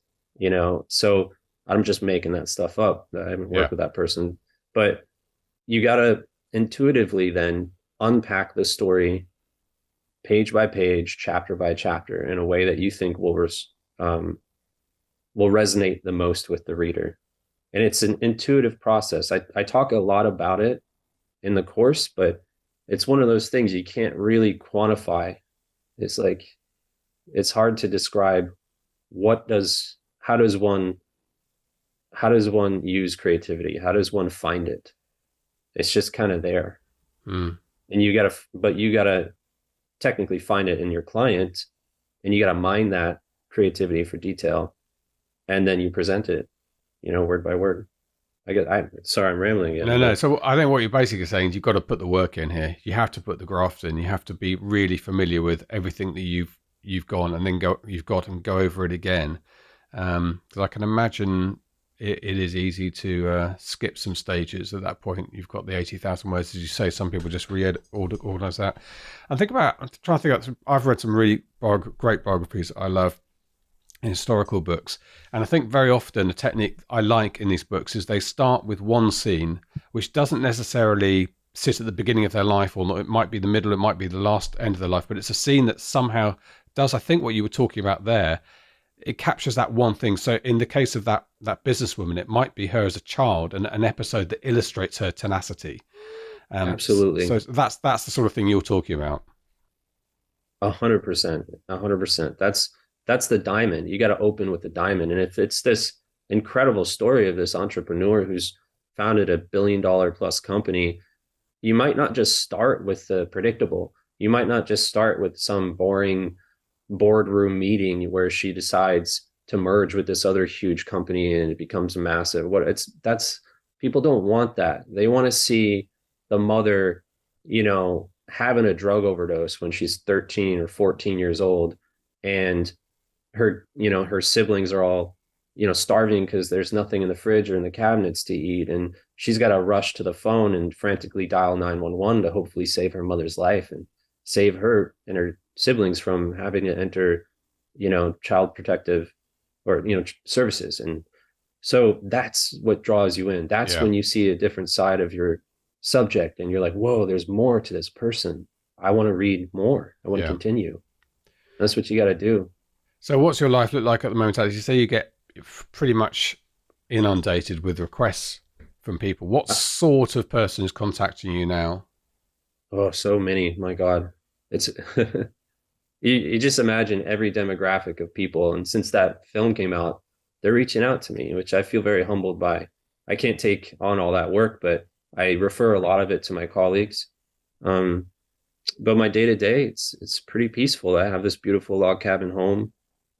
so I'm just making that stuff up. I haven't worked with that person, but you got to intuitively then unpack the story page by page, chapter by chapter, in a way that you think will resonate the most with the reader. And it's an intuitive process. I talk a lot about it in the course, but it's one of those things you can't really quantify. It's like, it's hard to describe how does one use creativity? How does one find it? It's just kind of there. And you gotta technically find it in your client, and you gotta mine that creativity for detail, and then you present it, word by word. Sorry, I'm rambling again. No. So I think what you're basically saying is you've got to put the work in here. You have to put the graft in. You have to be really familiar with everything that you've gone and then go over it again. Because I can imagine it is easy to skip some stages at that point. You've got the 80,000 words, as you say. Some people just organize that. And I've read some really great biographies I love, historical books, and I think very often the technique I like in these books is they start with one scene which doesn't necessarily sit at the beginning of their life, or it might be the middle, it might be the last end of their life, but it's a scene that somehow does, I think, what you were talking about there. It captures that one thing. So in the case of that businesswoman, it might be her as a child and an episode that illustrates her tenacity. Absolutely. So that's the sort of thing you're talking about. 100%. That's the diamond. You got to open with the diamond. And if it's this incredible story of this entrepreneur who's founded $1 billion plus company, you might not just start with the predictable. You might not just start with some boring boardroom meeting where she decides to merge with this other huge company and it becomes massive. People don't want that. They want to see the mother, having a drug overdose when she's 13 or 14 years old, and her siblings are all, starving because there's nothing in the fridge or in the cabinets to eat. And she's got to rush to the phone and frantically dial 911 to hopefully save her mother's life and save her and her siblings from having to enter, child protective or, services. And so that's what draws you in. That's when you see a different side of your subject and you're like, whoa, there's more to this person. I want to read more. I want to continue. That's what you got to do. So what's your life look like at the moment, Alex? You say you get pretty much inundated with requests from people. What sort of person is contacting you now? Oh, so many. My God. It's you just imagine every demographic of people. And since that film came out, they're reaching out to me, which I feel very humbled by. I can't take on all that work, but I refer a lot of it to my colleagues. But my day to day, it's pretty peaceful. I have this beautiful log cabin home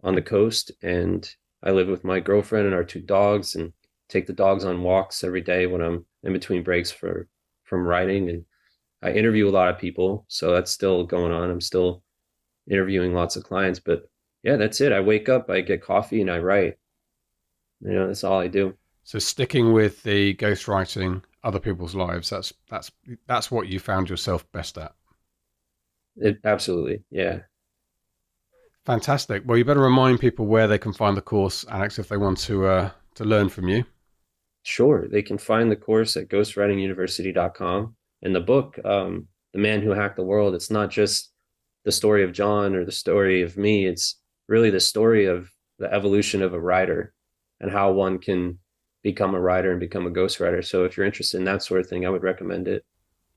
on the coast, and I live with my girlfriend and our 2 dogs, and take the dogs on walks every day when I'm in between breaks from writing. And I interview a lot of people, so that's still going on. I'm still interviewing lots of clients, but yeah, that's it. I wake up, I get coffee, and I write. That's all I do. So sticking with the ghostwriting other people's lives, that's what you found yourself best at. Absolutely, yeah. Fantastic. Well, you better remind people where they can find the course, Alex, if they want to learn from you. Sure, they can find the course at ghostwritinguniversity.com. And the book, The Man Who Hacked the World, it's not just the story of John or the story of me. It's really the story of the evolution of a writer and how one can become a writer and become a ghostwriter. So if you're interested in that sort of thing, I would recommend it.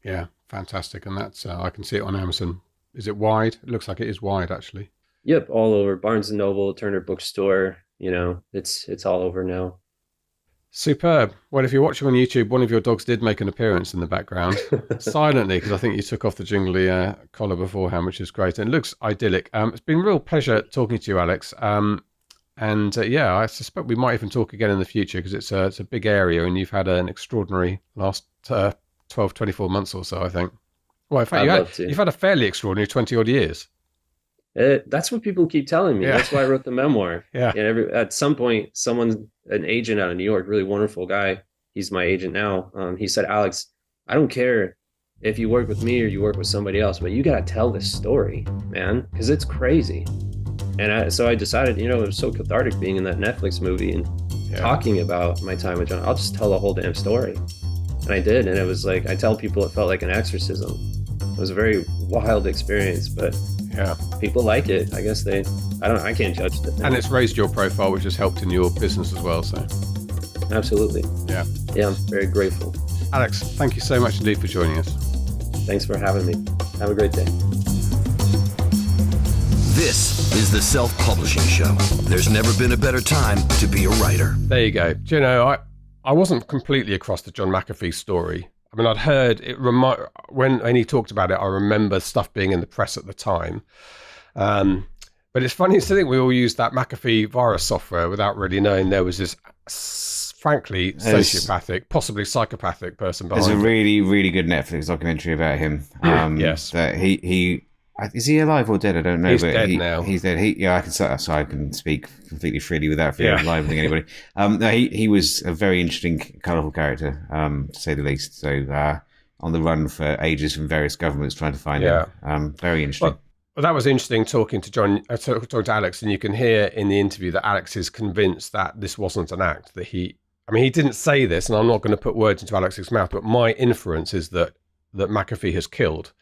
Yeah, fantastic. And that's I can see it on Amazon. Is it wide? It looks like it is wide, actually. Yep, all over. Barnes and Noble, Turner Bookstore. It's all over now. Superb. Well, if you're watching on YouTube, one of your dogs did make an appearance in the background, silently, because I think you took off the jingly collar beforehand, which is great. And it looks idyllic. It's been a real pleasure talking to you, Alex. Yeah, I suspect we might even talk again in the future, because it's a big area, and you've had an extraordinary last 12, 24 months or so, I think. Well, in fact, you've had a fairly extraordinary 20-odd years. That's what people keep telling me. Yeah. That's why I wrote the memoir. Yeah. And at some point, an agent out of New York, really wonderful guy, he's my agent now. He said, Alex, I don't care if you work with me or you work with somebody else, but you got to tell this story, man, because it's crazy. And so I decided, it was so cathartic being in that Netflix movie and talking about my time with John. I'll just tell the whole damn story. And I did. And it was like, I tell people it felt like an exorcism. It was a very wild experience, but yeah, people like it. I guess I can't judge it. And it's raised your profile, which has helped in your business as well. So absolutely. Yeah, I'm very grateful. Alex, thank you so much indeed for joining us. Thanks for having me. Have a great day. This is the Self-Publishing Show. There's never been a better time to be a writer. There you go. Do you know, I wasn't completely across the John McAfee story. I mean, I'd heard it when he talked about it. I remember stuff being in the press at the time. But it's funny to think we all used that McAfee virus software without really knowing there was this, frankly, sociopathic, possibly psychopathic person behind it. There's a really, really good Netflix documentary about him. Yes. That he is he alive or dead? I don't know. He's dead now. He's dead. I can speak completely freely without fear of libeling anybody. No, he was a very interesting, colourful character, to say the least. So on the run for ages from various governments trying to find him. Very interesting. Well, that was interesting talking to talking to Alex, and you can hear in the interview that Alex is convinced that this wasn't an act. That he didn't say this, and I'm not going to put words into Alex's mouth, but my inference is that McAfee has killed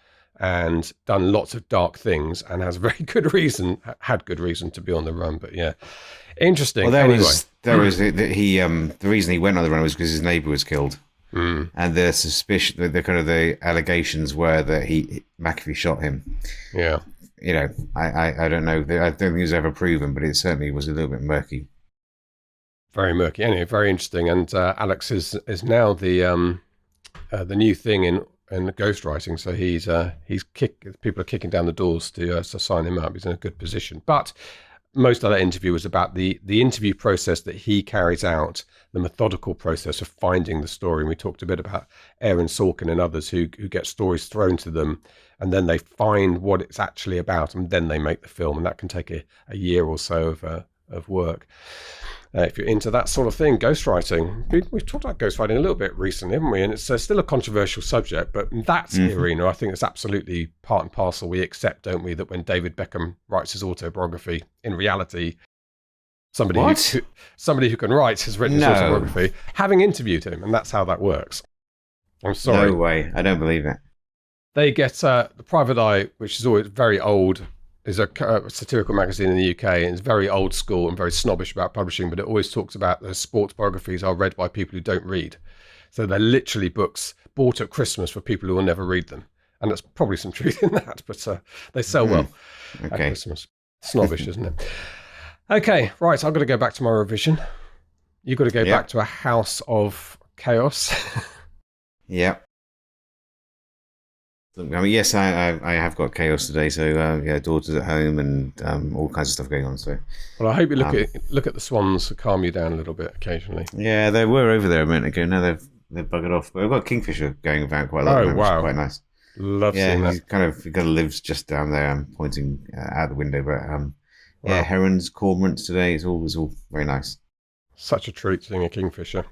and done lots of dark things and had good reason to be on the run. But yeah, interesting. Well, the reason he went on the run was because his neighbour was killed, and the suspicion, the allegations were that McAfee shot him. Yeah, I don't know. I don't think it was ever proven, but it certainly was a little bit murky. Very murky. Anyway, very interesting. And Alex is now the new thing in ghostwriting, so people are kicking down the doors to sign him up. He's in a good position. But most of that interview was about the interview process that he carries out, the methodical process of finding the story. And we talked a bit about Aaron Sorkin and others who get stories thrown to them, and then they find what it's actually about, and then they make the film. And that can take a year or so of work. If you're into that sort of thing, ghostwriting. We've talked about ghostwriting a little bit recently, haven't we? And it's still a controversial subject, but that's the arena. I think it's absolutely part and parcel. We accept, don't we, that when David Beckham writes his autobiography, in reality, somebody who can write has written his autobiography, having interviewed him, and that's how that works. I'm sorry. No way. I don't believe it. They get the Private Eye, which is always very old, is a satirical magazine in the UK, and it's very old school and very snobbish about publishing, but it always talks about the sports biographies are read by people who don't read. So they're literally books bought at Christmas for people who will never read them. And there's probably some truth in that, but they sell well at Christmas. Snobbish, isn't it? Okay, right, I've got to go back to my revision. You've got to go back to a house of chaos. Yeah. I mean, yes, I have got chaos today. So daughter's at home and all kinds of stuff going on. So, well, I hope you look at the swans to calm you down a little bit occasionally. Yeah, they were over there a minute ago. Now they've buggered off. But I've got kingfisher going about quite a lot. Oh, wow, which is quite nice. Love seeing that. He kind of lives just down there. I'm pointing out the window, but herons, cormorants today. It's all very nice. Such a treat seeing a kingfisher.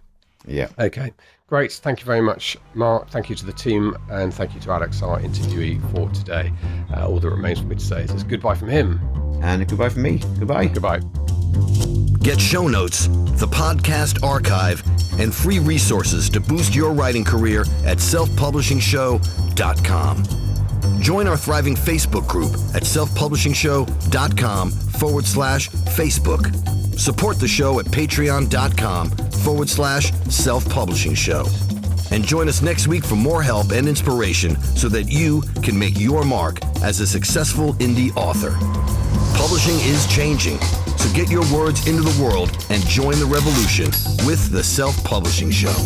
Yeah. Okay, great. Thank you very much, Mark. Thank you to the team, and thank you to Alex, our interviewee for today. All that remains for me to say is goodbye from him. And a goodbye from me. Goodbye. Goodbye. Get show notes, the podcast archive, and free resources to boost your writing career at selfpublishingshow.com. Join our thriving Facebook group at selfpublishingshow.com/Facebook. Support the show at patreon.com/selfpublishingshow. And join us next week for more help and inspiration so that you can make your mark as a successful indie author. Publishing is changing, so get your words into the world and join the revolution with the Self-Publishing Show.